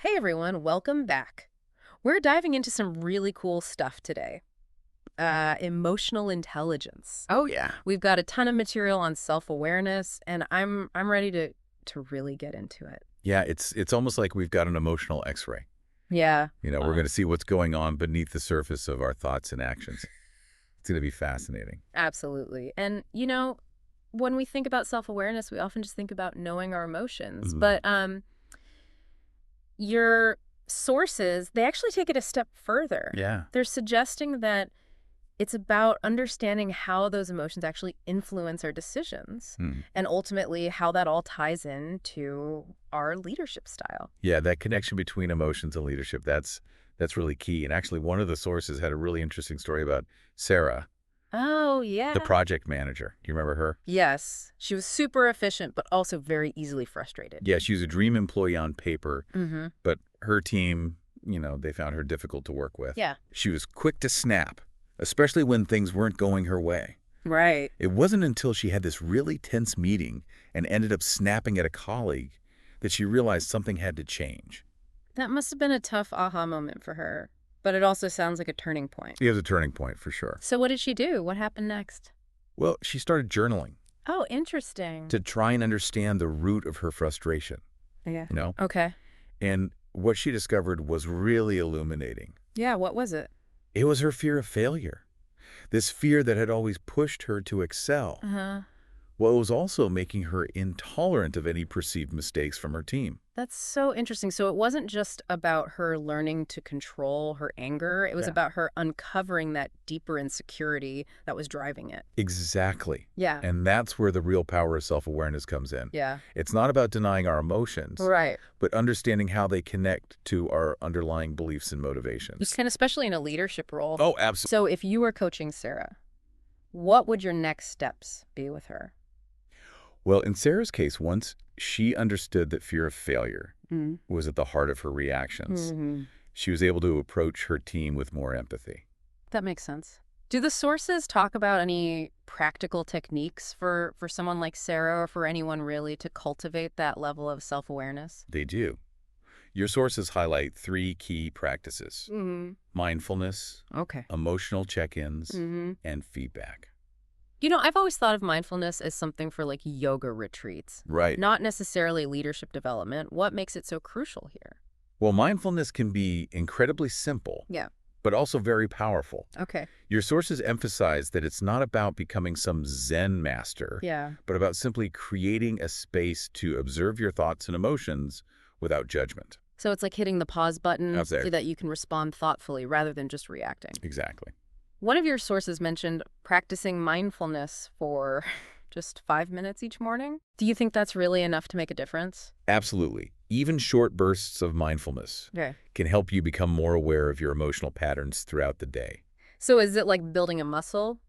Hey everyone, welcome back. We're diving into some really cool stuff today. Emotional intelligence. Oh, yeah. We've got a ton of material on self-awareness, and I'm ready to really get into it. Yeah, it's almost like we've got an emotional X-ray. Yeah. We're going to see what's going on beneath the surface of our thoughts and actions. It's going to be fascinating. Absolutely. And when we think about self-awareness, we often just think about knowing our emotions. Mhm. But your sources, they actually take it a step further. Yeah. They're suggesting that it's about understanding how those emotions actually influence our decisions Hmm. and ultimately how that all ties into our leadership style. Yeah, that connection between emotions and leadership, that's really key. And actually, one of the sources had a really interesting story about Sarah, Oh, the yeah. project manager. Do you remember her? Yes. She was super efficient, but also very easily frustrated. Yeah, she was a dream employee on paper, Mm-hmm. but her team, they found her difficult to work with. Yeah. She was quick to snap, especially when things weren't going her way. Right. It wasn't until she had this really tense meeting and ended up snapping at a colleague that she realized something had to change. That must have been a tough aha moment for her, but it also sounds like a turning point. It was a turning point for sure. So what did she do? What happened next? Well, she started journaling Oh, interesting. to try and understand the root of her frustration, Yeah. you know? Okay. And what she discovered was really illuminating. Yeah, what was it? It was her fear of failure. This fear that had always pushed her to excel. Uh-huh. Well, it was also making her intolerant of any perceived mistakes from her team. That's so interesting. So it wasn't just about her learning to control her anger. It was Yeah. about her uncovering that deeper insecurity that was driving it. Exactly. Yeah. And that's where the real power of self-awareness comes in. Yeah. It's not about denying our emotions, Right. but understanding how they connect to our underlying beliefs and motivations. And especially in a leadership role. Oh, absolutely. So if you were coaching Sarah, what would your next steps be with her? Well, in Sarah's case, once she understood that fear of failure Mm. was at the heart of her reactions, Mm-hmm. she was able to approach her team with more empathy. That makes sense. Do the sources talk about any practical techniques for someone like Sarah or for anyone really to cultivate that level of self-awareness? They do. Your sources highlight 3 key practices: Mm-hmm. mindfulness, Okay. emotional check-ins, Mm-hmm. and feedback. I've always thought of mindfulness as something for like yoga retreats, Right. not necessarily leadership development. What makes it so crucial here? Well, mindfulness can be incredibly simple, Yeah. but also very powerful. Okay. Your sources emphasize that it's not about becoming some Zen master, Yeah. but about simply creating a space to observe your thoughts and emotions without judgment. So it's like hitting the pause button That's so it. that you can respond thoughtfully rather than just reacting. Exactly. One of your sources mentioned practicing mindfulness for just 5 minutes each morning. Do you think that's really enough to make a difference? Absolutely. Even short bursts of mindfulness Okay. can help you become more aware of your emotional patterns throughout the day. So is it like building a muscle?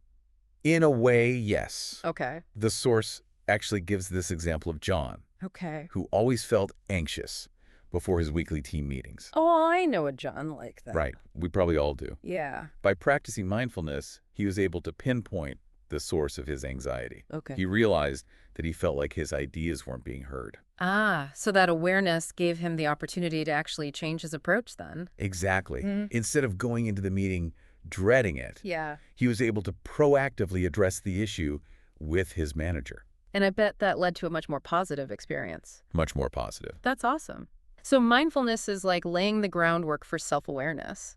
In a way, yes. Okay. The source actually gives this example of John, Okay. who always felt anxious before his weekly team meetings. Oh, I know a John like that. Right. We probably all do. Yeah. By practicing mindfulness, he was able to pinpoint the source of his anxiety. Okay. He realized that he felt like his ideas weren't being heard. Ah, so that awareness gave him the opportunity to actually change his approach then. Exactly. Mhm. Instead of going into the meeting dreading it, Yeah. he was able to proactively address the issue with his manager. And I bet that led to a much more positive experience. Much more positive. That's awesome. So mindfulness is like laying the groundwork for self-awareness.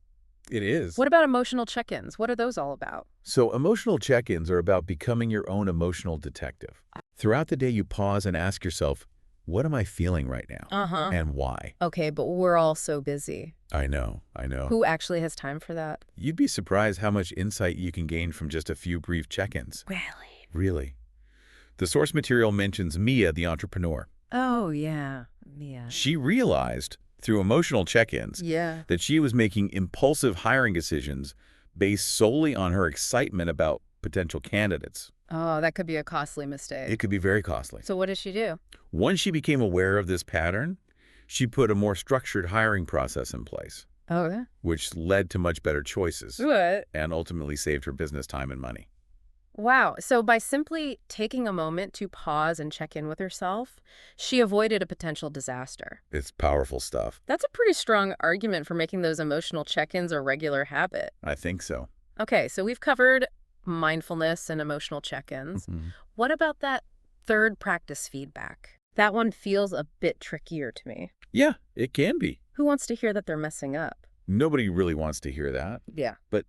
It is. What about emotional check-ins? What are those all about? So emotional check-ins are about becoming your own emotional detective. Throughout the day, you pause and ask yourself, what am I feeling right now? Uh-huh. And why? Okay, but we're all so busy. I know. Who actually has time for that? You'd be surprised how much insight you can gain from just a few brief check-ins. Really? Really. The source material mentions Mia, the entrepreneur. Oh, yeah. Mia. She realized through emotional check-ins Yeah. that she was making impulsive hiring decisions based solely on her excitement about potential candidates. Oh, that could be a costly mistake. It could be very costly. So what did she do? Once she became aware of this pattern, she put a more structured hiring process in place, Oh, yeah? which led to much better choices What? and ultimately saved her business time and money. Wow. So by simply taking a moment to pause and check in with herself, she avoided a potential disaster. It's powerful stuff. That's a pretty strong argument for making those emotional check-ins a regular habit. I think so. Okay, so we've covered mindfulness and emotional check-ins. Mhm. What about that third practice, feedback? That one feels a bit trickier to me. Yeah, it can be. Who wants to hear that they're messing up? Nobody really wants to hear that, Yeah. but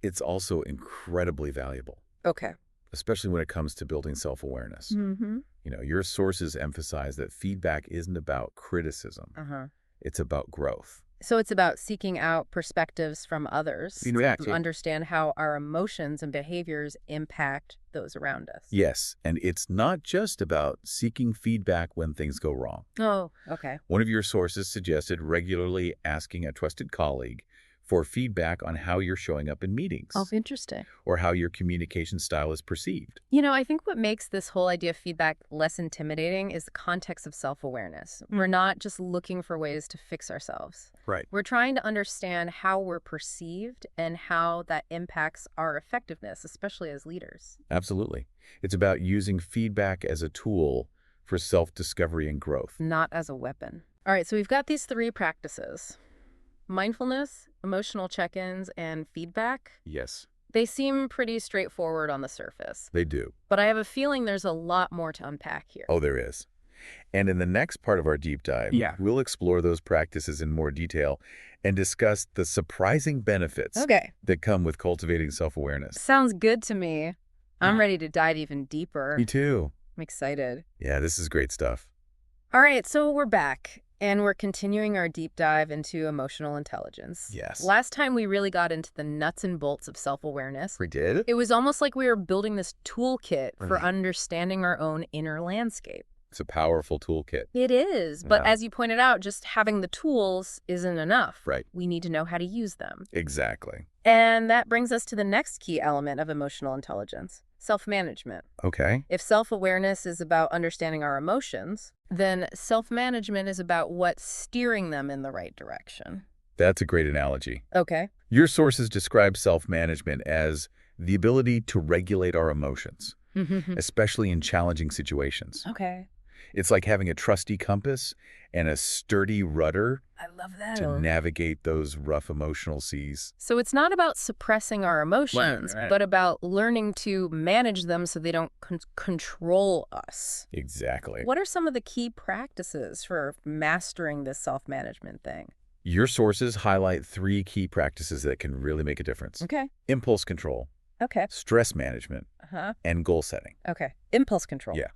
it's also incredibly valuable, Okay. especially when it comes to building self-awareness. Mm-hmm. Your sources emphasize that feedback isn't about criticism. Uh-huh. It's about growth. So it's about seeking out perspectives from others to Exactly. understand how our emotions and behaviors impact those around us. Yes, and it's not just about seeking feedback when things go wrong. Oh, okay. One of your sources suggested regularly asking a trusted colleague for feedback on how you're showing up in meetings Oh, interesting. or how your communication style is perceived. I think what makes this whole idea of feedback less intimidating is the context of self-awareness. We're not just looking for ways to fix ourselves. Right. We're trying to understand how we're perceived and how that impacts our effectiveness, especially as leaders. Absolutely. It's about using feedback as a tool for self-discovery and growth. Not as a weapon. All right, so we've got these three practices: mindfulness, emotional check-ins, and feedback. Yes, They seem pretty straightforward on the surface, they do. but I have a feeling there's a lot more to unpack here. Oh, there is. And in the next part of our deep dive, we'll explore those practices in more detail and discuss the surprising benefits Okay. that come with cultivating self-awareness. Sounds good to me. I'm ready to dive even deeper. Me too. I'm excited. Yeah, this is great stuff. All right, so we're back, and we're continuing our deep dive into emotional intelligence. Yes. Last time we really got into the nuts and bolts of self-awareness. We did? It was almost like we were building this toolkit for Right. understanding our own inner landscape. It's a powerful toolkit. It is, but Yeah. as you pointed out, just having the tools isn't enough. Right. We need to know how to use them. Exactly. And that brings us to the next key element of emotional intelligence: self-management. Okay. If self-awareness is about understanding our emotions, then self-management is about what's steering them in the right direction. That's a great analogy. Okay. Your sources describe self-management as the ability to regulate our emotions, especially in challenging situations. Okay. It's like having a trusty compass and a sturdy rudder I love that. to navigate those rough emotional seas. So it's not about suppressing our emotions, Right. but about learning to manage them so they don't control us. Exactly. What are some of the key practices for mastering this self-management thing? Your sources highlight 3 key practices that can really make a difference: Okay. impulse control, Okay. stress management, Uh-huh. and goal setting. Okay. Impulse control. Yeah.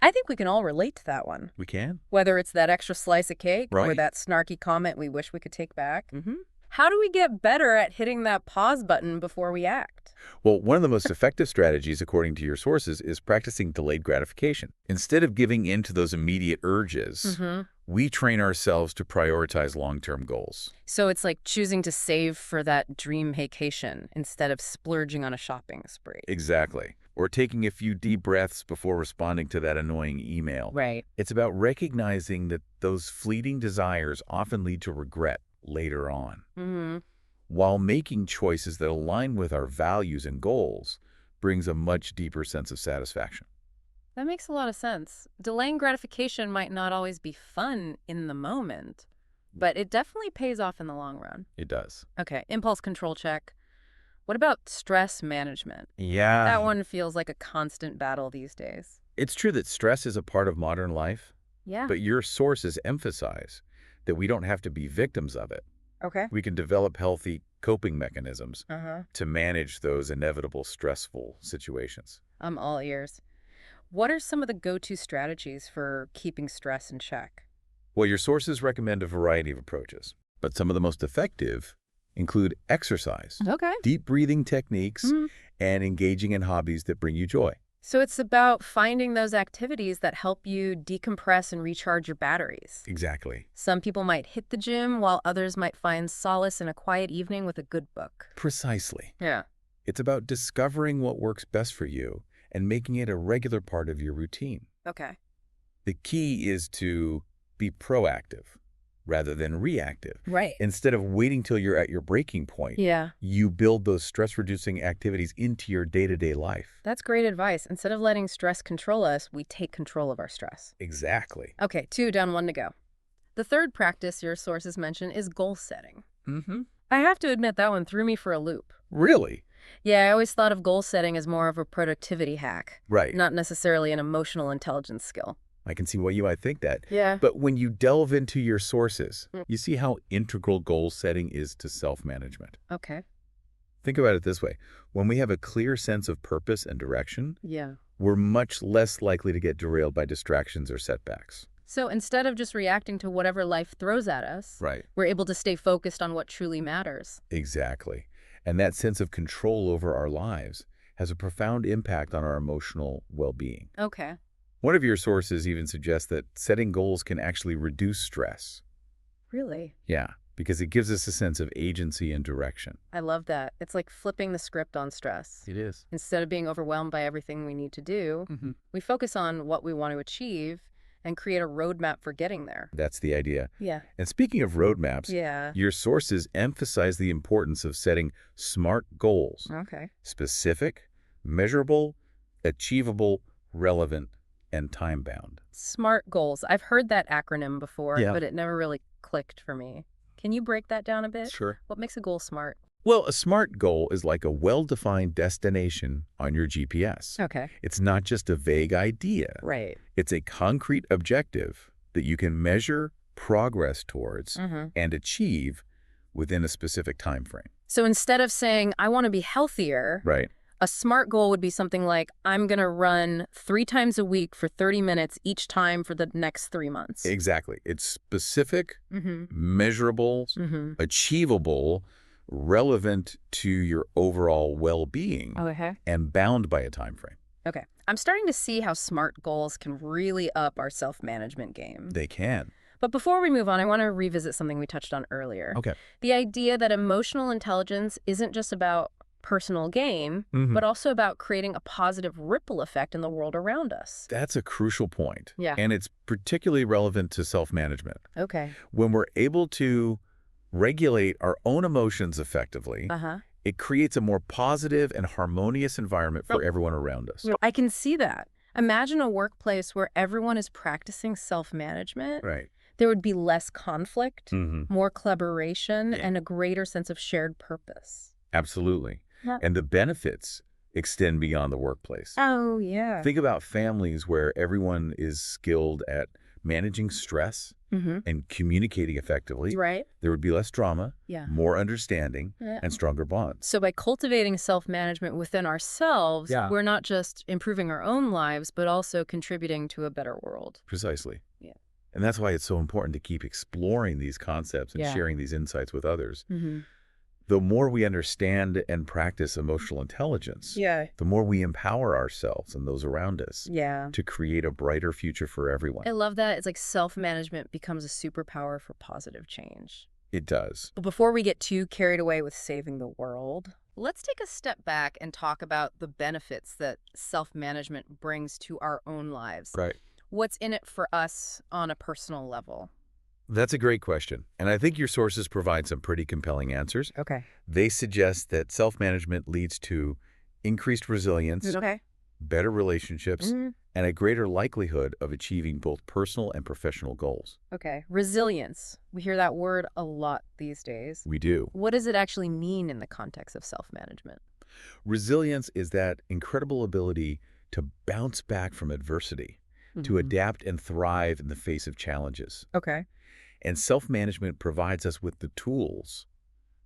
I think we can all relate to that one. We can? Whether it's that extra slice of cake or Right. that snarky comment we wish we could take back. Mm-hmm. How do we get better at hitting that pause button before we act? Well, one of the most effective strategies, according to your sources, is practicing delayed gratification. Instead of giving in to those immediate urges, we train ourselves to prioritize long-term goals. So it's like choosing to save for that dream vacation instead of splurging on a shopping spree. Exactly. Or taking a few deep breaths before responding to that annoying email. Right. It's about recognizing that those fleeting desires often lead to regret later on. While making choices that align with our values and goals brings a much deeper sense of satisfaction. That makes a lot of sense. Delaying gratification might not always be fun in the moment, but it definitely pays off in the long run. It does. Okay, impulse control check. What about stress management? Yeah. That one feels like a constant battle these days. It's true that stress is a part of modern life, Yeah. but your sources emphasize that we don't have to be victims of it. Okay. We can develop healthy coping mechanisms Uh-huh. to manage those inevitable stressful situations. I'm all ears. What are some of the go-to strategies for keeping stress in check? Well, your sources recommend a variety of approaches, but some of the most effective include exercise, Okay. deep breathing techniques, and engaging in hobbies that bring you joy. So it's about finding those activities that help you decompress and recharge your batteries. Exactly. Some people might hit the gym, while others might find solace in a quiet evening with a good book. Precisely. Yeah. It's about discovering what works best for you and making it a regular part of your routine. Okay. The key is to be proactive, rather than reactive. Right. Instead of waiting till you're at your breaking point, Yeah. you build those stress-reducing activities into your day-to-day life. That's great advice. Instead of letting stress control us, we take control of our stress. Exactly. Okay, 2 down, 1 to go. The third practice your sources mention is goal setting. Mm-hmm. I have to admit that one threw me for a loop. Really? Yeah, I always thought of goal setting as more of a productivity hack, Right. not necessarily an emotional intelligence skill. I can see why you might think that. Yeah. But when you delve into your sources, Mm. you see how integral goal setting is to self-management. Okay. Think about it this way. When we have a clear sense of purpose and direction, Yeah. we're much less likely to get derailed by distractions or setbacks. So instead of just reacting to whatever life throws at us, Right. we're able to stay focused on what truly matters. Exactly. And that sense of control over our lives has a profound impact on our emotional well-being. Okay. One of your sources even suggests that setting goals can actually reduce stress. Really? Yeah, because it gives us a sense of agency and direction. I love that. It's like flipping the script on stress. It is. Instead of being overwhelmed by everything we need to do, we focus on what we want to achieve and create a roadmap for getting there. That's the idea. Yeah. And speaking of roadmaps, Yeah. your sources emphasize the importance of setting SMART goals. Okay. Specific, measurable, achievable, relevant, and time-bound. SMART goals. I've heard that acronym before, Yeah. but it never really clicked for me. Can you break that down a bit? Sure. What makes a goal SMART? Well, a SMART goal is like a well-defined destination on your GPS. Okay. It's not just a vague idea. Right. It's a concrete objective that you can measure progress towards and achieve within a specific time frame. So instead of saying, I want to be healthier, Right. a SMART goal would be something like, I'm going to run 3 times a week for 30 minutes each time for the next 3 months. Exactly. It's specific, Mm-hmm. measurable, Mm-hmm. achievable, relevant to your overall well-being, Okay. and bound by a time frame. Okay. I'm starting to see how SMART goals can really up our self-management game. They can. But before we move on, I want to revisit something we touched on earlier. Okay. The idea that emotional intelligence isn't just about personal gain, but also about creating a positive ripple effect in the world around us. That's a crucial point. Yeah. And it's particularly relevant to self-management. Okay. When we're able to regulate our own emotions effectively, it creates a more positive and harmonious environment for everyone around us. I can see that. Imagine a workplace where everyone is practicing self-management. Right. There would be less conflict, Mm-hmm. more collaboration, and a greater sense of shared purpose. Absolutely. Yeah. And the benefits extend beyond the workplace. Oh, yeah. Think about families where everyone is skilled at managing stress and communicating effectively. Right? There would be less drama, Yeah. more understanding, Yeah. and stronger bonds. So by cultivating self-management within ourselves, we're not just improving our own lives, but also contributing to a better world. Precisely. Yeah. And that's why it's so important to keep exploring these concepts and sharing these insights with others. The more we understand and practice emotional intelligence, the more we empower ourselves and those around us to create a brighter future for everyone. I love that. It's like self-management becomes a superpower for positive change. It does. But before we get too carried away with saving the world, let's take a step back and talk about the benefits that self-management brings to our own lives. Right. What's in it for us on a personal level? That's a great question. And I think your sources provide some pretty compelling answers. Okay. They suggest that self-management leads to increased resilience, Okay. better relationships, and a greater likelihood of achieving both personal and professional goals. Okay. Resilience. We hear that word a lot these days. We do. What does it actually mean in the context of self-management? Resilience is that incredible ability to bounce back from adversity, to adapt and thrive in the face of challenges. Okay. And self-management provides us with the tools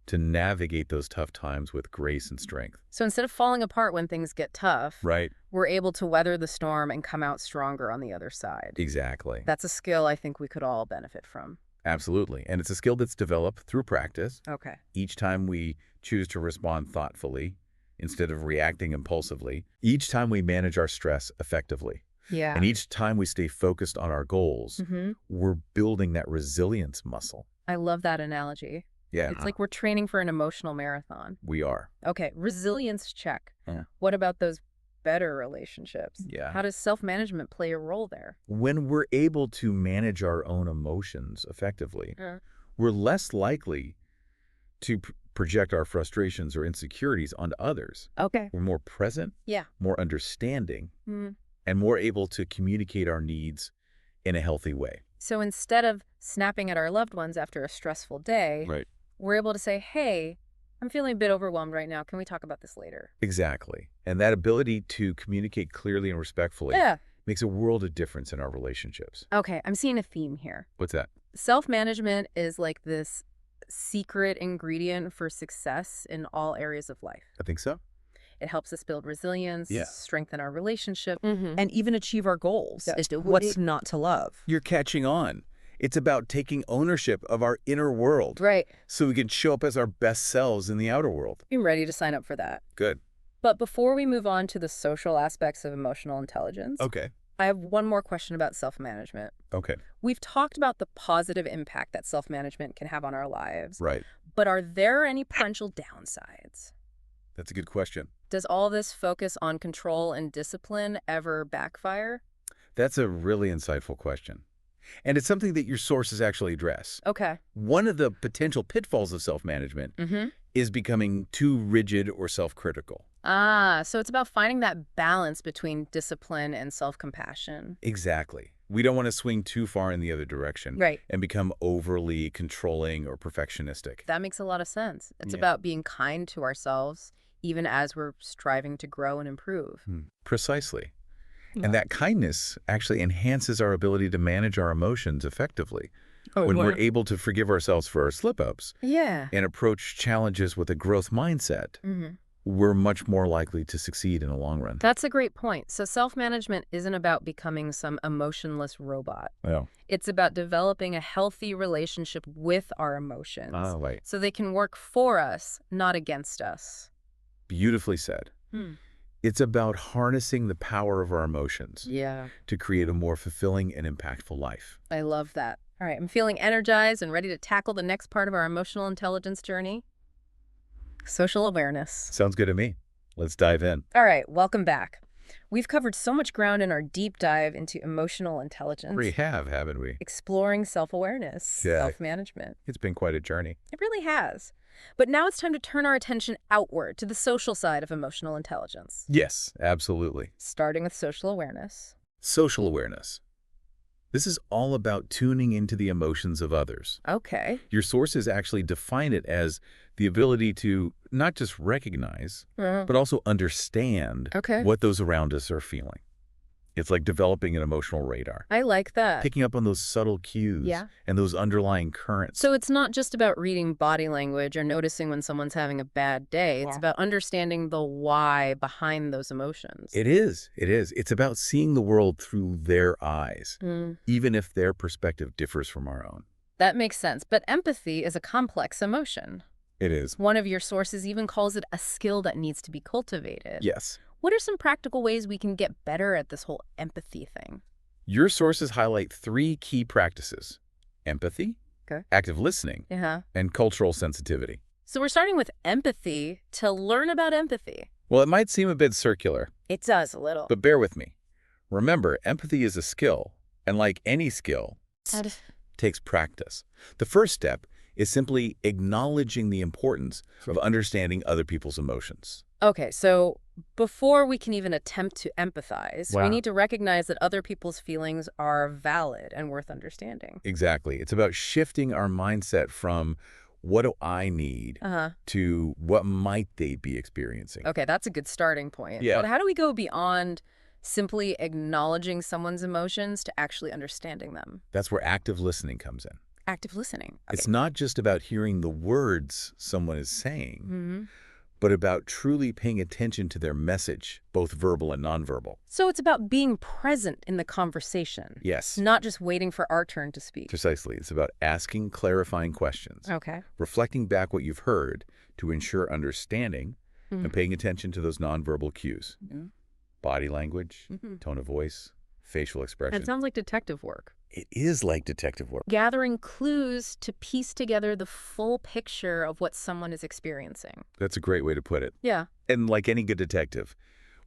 to navigate those tough times with grace and strength. So instead of falling apart when things get tough, Right. we're able to weather the storm and come out stronger on the other side. Exactly. That's a skill I think we could all benefit from. Absolutely. And it's a skill that's developed through practice. Okay. Each time we choose to respond thoughtfully instead of reacting impulsively. Each time we manage our stress effectively. Yeah. And each time we stay focused on our goals, we're building that resilience muscle. I love that analogy. Yeah. It's like we're training for an emotional marathon. We are. Okay, resilience check. Yeah. What about those better relationships. Yeah. How does self-management play a role there? When we're able to manage our own emotions effectively, Uh, we're less likely to project our frustrations or insecurities onto others. okay. We're more present, Yeah. more understanding, Mm. and more able to communicate our needs in a healthy way. So instead of snapping at our loved ones after a stressful day, Right. we're able to say, hey, I'm feeling a bit overwhelmed right now. Can we talk about this later? Exactly. And that ability to communicate clearly and respectfully Yeah. makes a world of difference in our relationships. Okay, I'm seeing a theme here. What's that? Self-management is like this secret ingredient for success in all areas of life. I think so. It helps us build resilience, Yeah. strengthen our relationship, And even achieve our goals. That's What's not to love? You're catching on. It's about taking ownership of our inner world right. so we can show up as our best selves in the outer world. I'm ready to sign up for that. Good. But before we move on to the social aspects of emotional intelligence, Okay. I have one more question about self-management. Okay. We've talked about the positive impact that self-management can have on our lives, Right. but are there any potential downsides? That's a good question. Does all this focus on control and discipline ever backfire? That's a really insightful question. And it's something that your sources actually address. Okay. One of the potential pitfalls of self-management Mm-hmm. is becoming too rigid or self-critical. Ah, so it's about finding that balance between discipline and self-compassion. Exactly. We don't want to swing too far in the other direction Right. and become overly controlling or perfectionistic. That makes a lot of sense. It's Yeah. about being kind to ourselves, even as we're striving to grow and improve. Precisely. Yeah. And that kindness actually enhances our ability to manage our emotions effectively. When well, we're able to forgive ourselves for our slip-ups Yeah. and approach challenges with a growth mindset, Mm-hmm. we're much more likely to succeed in the long run. That's a great point. So self-management isn't about becoming some emotionless robot. Yeah. It's about developing a healthy relationship with our emotions Right. so they can work for us, not against us. Beautifully said. It's about harnessing the power of our emotions Yeah. to create a more fulfilling and impactful life. I love that. All right, I'm feeling energized and ready to tackle the next part of our emotional intelligence journey. Social awareness. Sounds good to me. Let's dive in. All right, welcome back. We've covered so much ground in our deep dive into emotional intelligence, We have, haven't we? exploring self-awareness, Yeah. self-management. It's been quite a journey. It really has. But now it's time to turn our attention outward to the social side of emotional intelligence, Yes, absolutely. starting with social awareness. Social awareness. This is all about tuning into the emotions of others. Okay. Your sources actually define it as the ability to not just recognize, but also understand Okay. what those around us are feeling. It's like developing an emotional radar, I like that. picking up on those subtle cues Yeah. and those underlying currents. So it's not just about reading body language or noticing when someone's having a bad day. It's Yeah. about understanding the why behind those emotions. It is. It is. It's about seeing the world through their eyes, Mm, even if their perspective differs from our own. that makes sense. But empathy is a complex emotion. It is. One of your sources even calls it a skill that needs to be cultivated. Yes. What are some practical ways we can get better at this whole empathy thing? Your sources highlight 3 key practices: empathy, Okay. active listening, Yeah. and cultural sensitivity. So we're starting with empathy to learn about empathy. Well, it might seem a bit circular, It does a little. but bear with me. Remember, empathy is a skill, and like any skill, takes practice. The first step is simply acknowledging the importance of understanding other people's emotions. Okay, so before we can even attempt to empathize, we Wow. need to recognize that other people's feelings are valid and worth understanding. Exactly. It's about shifting our mindset from what do I need Uh-huh. to what might they be experiencing. Okay, that's a good starting point. Yeah. But how do we go beyond simply acknowledging someone's emotions to actually understanding them? That's where active listening comes in. Active listening. Okay. It's not just about hearing the words someone is saying, hmm but about truly paying attention to their message, both verbal and nonverbal. So it's about being present in the conversation, Yes, not just waiting for our turn to speak. precisely. It's about asking clarifying questions, Okay. reflecting back what you've heard to ensure understanding, Mhm. and paying attention to those nonverbal cues. Mhm. Body language, Mhm. tone of voice, facial expression. That sounds like detective work. It is like detective work. Gathering clues to piece together the full picture of what someone is experiencing. That's a great way to put it. Yeah. And like any good detective,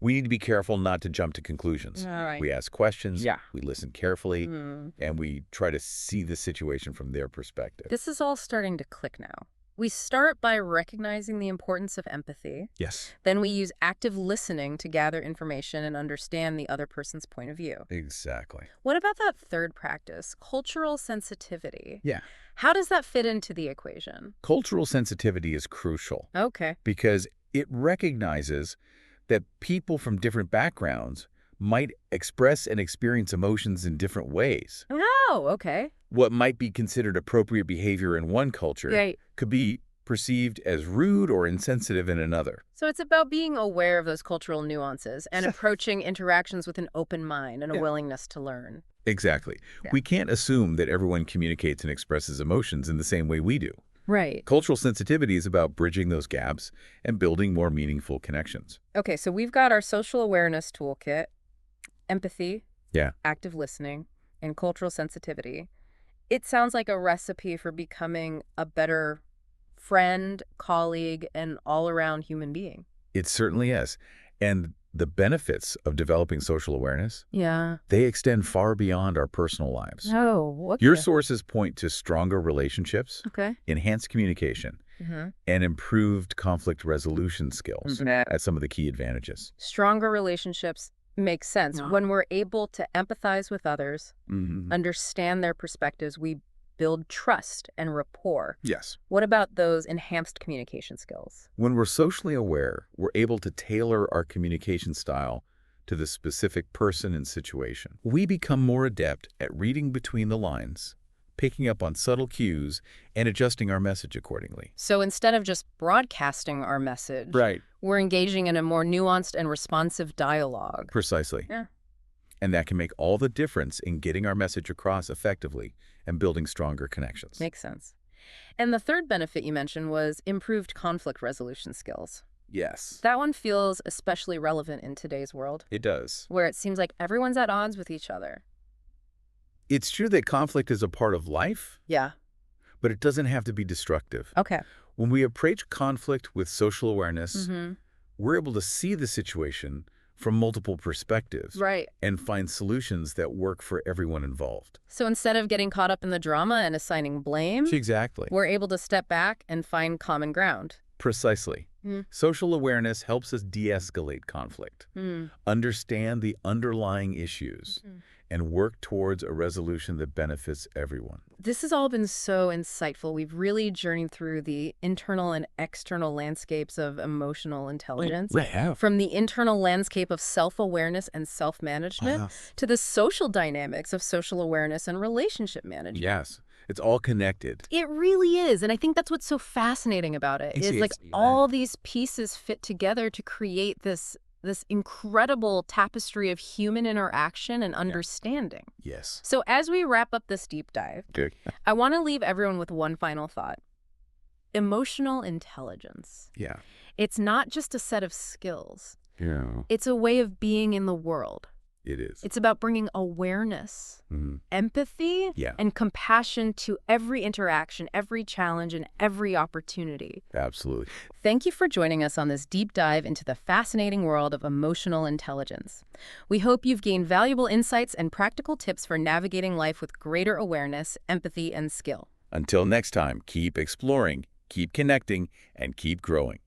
We need to be careful not to jump to conclusions. All right. We ask questions, Yeah. we listen carefully, Hmm. and we try to see the situation from their perspective. This is all starting to click now. We start by recognizing the importance of empathy. Yes. Then we use active listening to gather information and understand the other person's point of view. Exactly. What about that third practice, cultural sensitivity? Yeah. How does that fit into the equation? Cultural sensitivity is crucial Okay. because it recognizes that people from different backgrounds might express and experience emotions in different ways. Oh, okay. What might be considered appropriate behavior in one culture Right. could be perceived as rude or insensitive in another. So it's about being aware of those cultural nuances and approaching interactions with an open mind and a Yeah. willingness to learn. Exactly. Yeah. We can't assume that everyone communicates and expresses emotions in the same way we do. Right. Cultural sensitivity is about bridging those gaps and building more meaningful connections. Okay, so we've got our social awareness toolkit, empathy, Yeah. active listening, and cultural sensitivity. It sounds like a recipe for becoming a better friend, colleague, and all-around human being. It certainly is. And the benefits of developing social awareness, Yeah. they extend far beyond our personal lives. Oh, okay. Your sources point to stronger relationships, Okay. enhanced communication, Mm-hmm. and improved conflict resolution skills as some of the key advantages. Stronger relationships make sense. Yeah. When we're able to empathize with others, Mm-hmm. understand their perspectives, we build trust and rapport. Yes. What about those enhanced communication skills? When we're socially aware, we're able to tailor our communication style to the specific person and situation. We become more adept at reading between the lines, picking up on subtle cues, and adjusting our message accordingly. So instead of just broadcasting our message, Right. we're engaging in a more nuanced and responsive dialogue. Precisely. Yeah. And that can make all the difference in getting our message across effectively and building stronger connections. Makes sense. And the third benefit you mentioned was improved conflict resolution skills. Yes, That one feels especially relevant in today's world, it does. where it seems like everyone's at odds with each other. It's true that conflict is a part of life, Yeah. but it doesn't have to be destructive. Okay. When we approach conflict with social awareness, Mm-hmm. we're able to see the situation from multiple perspectives Right. and find solutions that work for everyone involved. So instead of getting caught up in the drama and assigning blame, Exactly. we're able to step back and find common ground. Precisely. Mm. Social awareness helps us de-escalate conflict, Mm. understand the underlying issues, Mhm. and work towards a resolution that benefits everyone. This has all been so insightful. We've really journeyed through the internal and external landscapes of emotional intelligence. We have. From the internal landscape of self-awareness and self-management to the social dynamics of social awareness and relationship management. Yes. It's all connected. It really is. And I think that's what's so fascinating about it, is like all these pieces fit together to create this incredible tapestry of human interaction and understanding. Yes. So as we wrap up this deep dive, Good. I want to leave everyone with one final thought. Emotional intelligence. Yeah. It's not just a set of skills. Yeah. It's a way of being in the world. It is. It's about bringing awareness, empathy, Yeah. and compassion to every interaction, every challenge, and every opportunity. Absolutely. Thank you for joining us on this deep dive into the fascinating world of emotional intelligence. We hope you've gained valuable insights and practical tips for navigating life with greater awareness, empathy, and skill. Until next time, keep exploring, keep connecting, and keep growing.